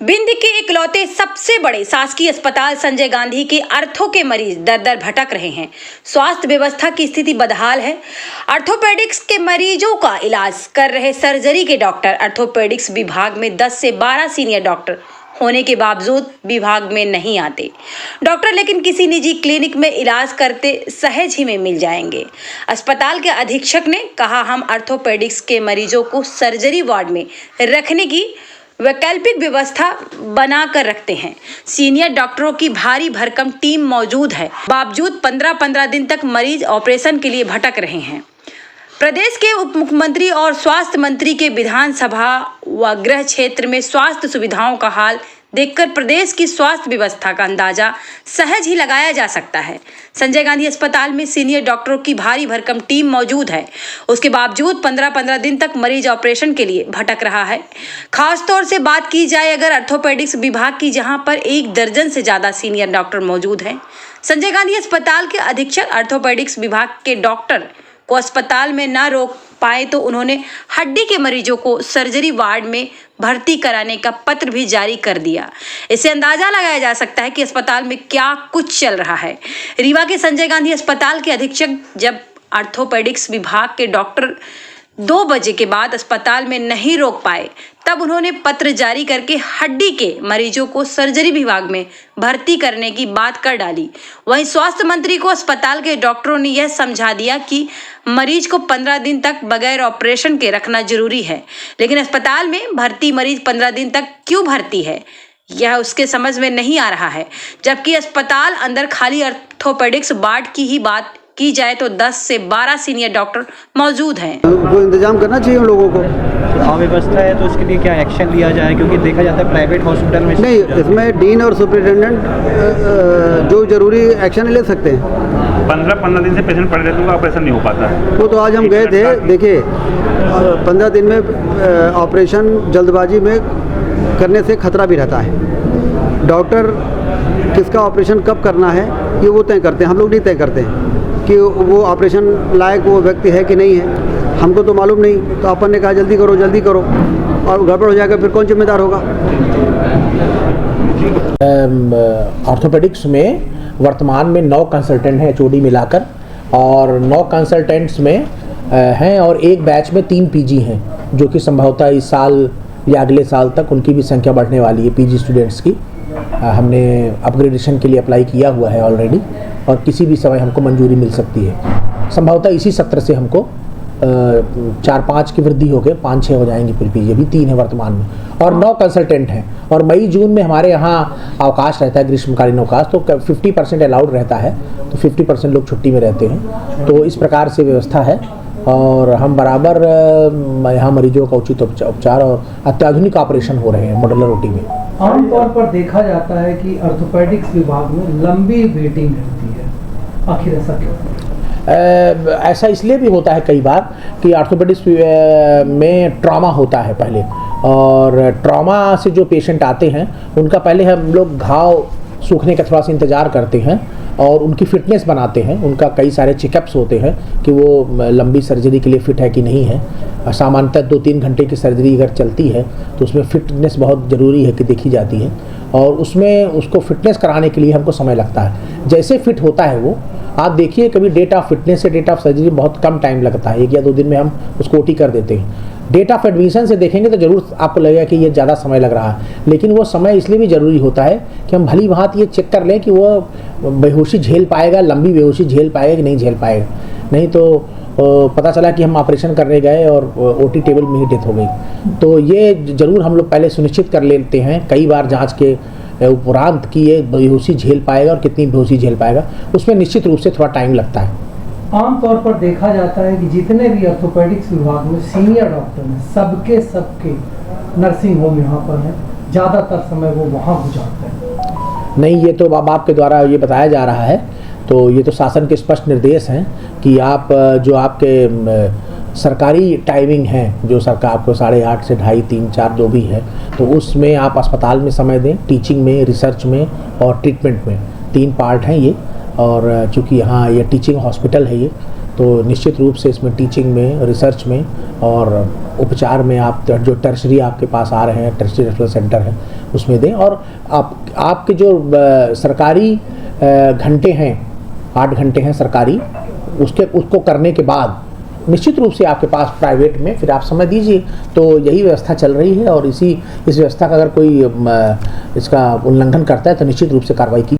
भिंड के इकलौते सबसे बड़े शासकीय अस्पताल संजय गांधी के अर्थो के मरीज दर दर भटक रहे हैं। स्वास्थ्य व्यवस्था की स्थिति बदहाल है। ऑर्थोपेडिक्स के मरीजों का इलाज कर रहे सर्जरी के डॉक्टर ऑर्थोपेडिक्स विभाग में 10 से 12 सीनियर डॉक्टर होने के बावजूद विभाग में नहीं आते डॉक्टर, लेकिन किसी निजी क्लिनिक में इलाज करते सहज ही में मिल जाएंगे। अस्पताल के अधीक्षक ने कहा, हम ऑर्थोपेडिक्स के मरीजों को सर्जरी वार्ड में रखने की वैकल्पिक व्यवस्था बना कर रखते हैं। सीनियर डॉक्टरों की भारी भरकम टीम मौजूद है, बावजूद 15-15 दिन तक मरीज ऑपरेशन के लिए भटक रहे हैं। प्रदेश के उप मुख्यमंत्री और स्वास्थ्य मंत्री के विधानसभा व गृह क्षेत्र में स्वास्थ्य सुविधाओं का हाल देखकर प्रदेश की स्वास्थ्य व्यवस्था का अंदाजा सहज ही लगाया जा सकता है। संजय गांधी अस्पताल में सीनियर डॉक्टरों की भारी भरकम टीम मौजूद है, उसके बावजूद 15-15 दिन तक मरीज ऑपरेशन के लिए भटक रहा है। खास तौर से बात की जाए अगर ऑर्थोपेडिक्स विभाग की, जहां पर 1 दर्जन से ज्यादा सीनियर डॉक्टर मौजूद हैं। संजय गांधी अस्पताल के अधीक्षक ऑर्थोपेडिक्स विभाग के डॉक्टर को अस्पताल में न रोक पाए तो उन्होंने हड्डी के मरीजों को सर्जरी वार्ड में भर्ती कराने का पत्र भी जारी कर दिया। इससे अंदाजा लगाया जा सकता है कि अस्पताल में क्या कुछ चल रहा है। रीवा के संजय गांधी अस्पताल के अधीक्षक जब ऑर्थोपेडिक्स विभाग के डॉक्टर 2 बजे के बाद अस्पताल में नहीं रोक पाए, तब उन्होंने पत्र जारी करके हड्डी के मरीजों को सर्जरी विभाग में भर्ती करने की बात कर डाली। वहीं स्वास्थ्य मंत्री को अस्पताल के डॉक्टरों ने यह समझा दिया कि मरीज को 15 दिन तक बगैर ऑपरेशन के रखना जरूरी है, लेकिन अस्पताल में भर्ती मरीज 15 दिन तक क्यों भर्ती है, यह उसके समझ में नहीं आ रहा है। जबकि अस्पताल अंदर खाली ऑर्थोपेडिक्स वार्ड की ही बात की जाए तो 10 से 12 सीनियर डॉक्टर मौजूद हैं। वो इंतजाम करना चाहिए उन लोगों को। अव्यवस्था है तो उसके लिए क्या एक्शन लिया जाए, क्योंकि देखा जाता है प्राइवेट हॉस्पिटल में नहीं, इसमें डीन और सुपरिटेंडेंट जो जरूरी एक्शन ले सकते हैं। 15 दिन से पेशेंट पड़े रहते हैं, ऑपरेशन नहीं हो पाता है। वो तो आज हम गए थे, देखिए 15 दिन में ऑपरेशन जल्दबाजी में करने से खतरा भी रहता है। डॉक्टर किसका ऑपरेशन कब करना है ये वो तय करते हैं, हम लोग नहीं तय करते हैं कि वो ऑपरेशन लायक वो व्यक्ति है कि नहीं है, हमको तो मालूम नहीं। तो अपन ने कहा जल्दी करो और गड़बड़ हो जाएगा, फिर कौन जिम्मेदार होगा। ऑर्थोपेडिक्स में वर्तमान में 9 कंसल्टेंट हैं एचओडी मिलाकर, और 9 कंसल्टेंट्स में हैं और एक बैच में 3 पीजी हैं, जो कि संभवतः इस साल या अगले साल तक उनकी भी संख्या बढ़ने वाली है। पीजी स्टूडेंट्स की हमने अपग्रेडेशन के लिए अप्लाई किया हुआ है ऑलरेडी, और किसी भी समय हमको मंजूरी मिल सकती है। संभवतः इसी सत्र से हमको 4-5 की वृद्धि होकर 5-6 हो जाएंगी फिर पीजी। अभी 3 है वर्तमान में और 9 कंसल्टेंट हैं। और मई जून में हमारे यहाँ अवकाश रहता है, ग्रीष्मकालीन अवकाश, तो 50% अलाउड रहता है, तो 50% लोग छुट्टी में रहते हैं। तो इस प्रकार से व्यवस्था है और हम बराबर यहाँ मरीजों का उचित उपचार और अत्याधुनिक ऑपरेशन हो रहे हैं मॉड्यूलर ओटी में। आमतौर पर देखा जाता है कि ऑर्थोपेडिक्स विभाग में लंबी वेटिंग रहती है, आखिर ऐसा क्यों? ऐसा इसलिए भी होता है कई बार कि ऑर्थोपेडिक्स में ट्रॉमा होता है पहले, और ट्रॉमा से जो पेशेंट आते हैं उनका पहले हम लोग घाव सूखने का थोड़ा सा इंतज़ार करते हैं और उनकी फ़िटनेस बनाते हैं। उनका कई सारे चेकअप्स होते हैं कि वो लंबी सर्जरी के लिए फ़िट है कि नहीं है। सामान्यतः 2-3 घंटे की सर्जरी अगर चलती है तो उसमें फ़िटनेस बहुत ज़रूरी है कि देखी जाती है, और उसमें उसको फ़िटनेस कराने के लिए हमको समय लगता है। जैसे फिट होता है वो, आप देखिए कभी डेट ऑफ फिटनेस से डेट ऑफ सर्जरी बहुत कम टाइम लगता है, 1 या 2 दिन में हम उसको ओटी कर देते हैं। डेट ऑफ एडमिशन से देखेंगे तो ज़रूर आपको लगेगा कि ये ज़्यादा समय लग रहा है, लेकिन वो समय इसलिए भी ज़रूरी होता है कि हम भली भांति ये चेक कर लें कि वो बेहोशी झेल पाएगा, लंबी बेहोशी झेल पाएगा कि नहीं झेल पाएगा। नहीं तो पता चला कि हम ऑपरेशन करने गए और ओटी टेबल में ही डेथ हो गई। तो ये ज़रूर हम लोग पहले सुनिश्चित कर लेते हैं कई बार जाँच के उपरांत कि ये बेहोशी झेल पाएगा और कितनी बेहोशी झेल पाएगा। उसमें निश्चित रूप से थोड़ा टाइम लगता है। आमतौर पर देखा जाता है कि जितने भी ऑर्थोपेडिक्स विभाग में सीनियर डॉक्टर हैं, सबके नर्सिंग होम यहाँ पर है, ज़्यादातर समय वो वहाँ गुजारते हैं। नहीं, ये तो अब आपके द्वारा ये बताया जा रहा है, तो ये तो शासन के स्पष्ट निर्देश हैं कि आप जो आपके सरकारी टाइमिंग है, जो सरकार आपको 8:30 से 2:30, 3, 4 जो भी है, तो उसमें आप अस्पताल में समय दें। टीचिंग में, रिसर्च में और ट्रीटमेंट में 3 पार्ट हैं ये। और चूँकि यहाँ ये टीचिंग हॉस्पिटल है ये, तो निश्चित रूप से इसमें टीचिंग में, रिसर्च में और उपचार में आप जो टर्शरी आपके पास आ रहे हैं, टर्शरी रेफरल सेंटर है, उसमें दें। और आपके जो सरकारी घंटे हैं, 8 घंटे हैं सरकारी, उसको करने के बाद निश्चित रूप से आपके पास प्राइवेट में फिर आप समय दीजिए। तो यही व्यवस्था चल रही है और इस व्यवस्था का अगर कोई इसका उल्लंघन करता है तो निश्चित रूप से कार्रवाई की